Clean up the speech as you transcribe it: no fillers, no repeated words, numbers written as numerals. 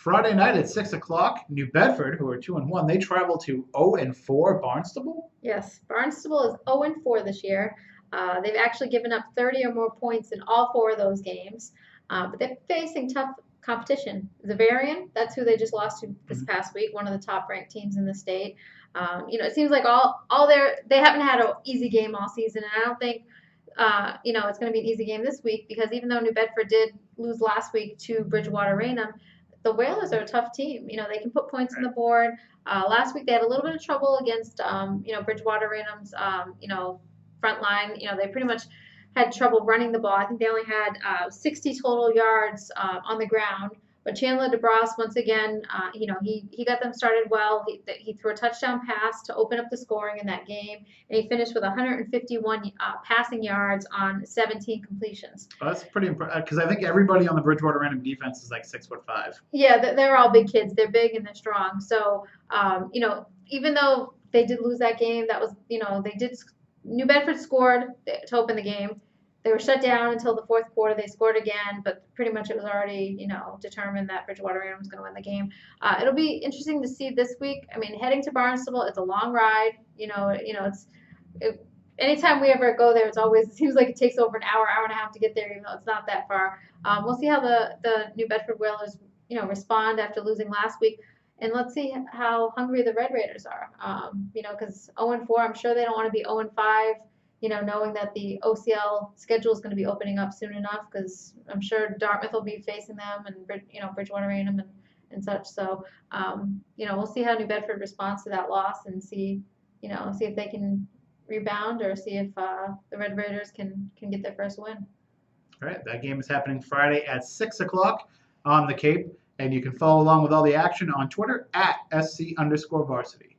Friday night at 6 o'clock, New Bedford, who are 2-1, they travel to 0-4 Barnstable. Yes, Barnstable is 0-4 this year. They've actually given up 30 or more points in all four of those games, but they're facing tough competition. Zavarian, that's who they just lost to this Mhm. past week, one of the top ranked teams in the state. It seems like they haven't had an easy game all season, and I don't think it's going to be an easy game this week because even though New Bedford did lose last week to Bridgewater Raynham, the Whalers are a tough team. They can put points on the board. Last week they had a little bit of trouble against, Bridgewater Raynham's, front line. They pretty much had trouble running the ball. I think they only had 60 total yards on the ground. But Chandler DeBras, once again, he got them started well. He threw a touchdown pass to open up the scoring in that game, and he finished with 151 passing yards on 17 completions. Oh, that's pretty impressive because I think everybody on the Bridgewater Random defense is like 6'5". Yeah, they're all big kids. They're big and they're strong. So, even though they did lose that game, that was, New Bedford scored to open the game. They were shut down until the fourth quarter. They scored again, but pretty much it was already, determined that Bridgewater Raynham was going to win the game. It'll be interesting to see this week. I mean, heading to Barnstable, it's a long ride. Anytime we ever go there, it seems like it takes over an hour, hour and a half to get there, even though it's not that far. We'll see how the New Bedford Whalers, respond after losing last week. And let's see how hungry the Red Raiders are. Because 0-4, I'm sure they don't want to be 0-5. Knowing that the OCL schedule is going to be opening up soon enough, because I'm sure Dartmouth will be facing them, and Bridgewater Raynham and such. So, we'll see how New Bedford responds to that loss, and see if they can rebound, or see if the Red Raiders can get their first win. All right, that game is happening Friday at 6 o'clock on the Cape, and you can follow along with all the action on Twitter at @SC_varsity.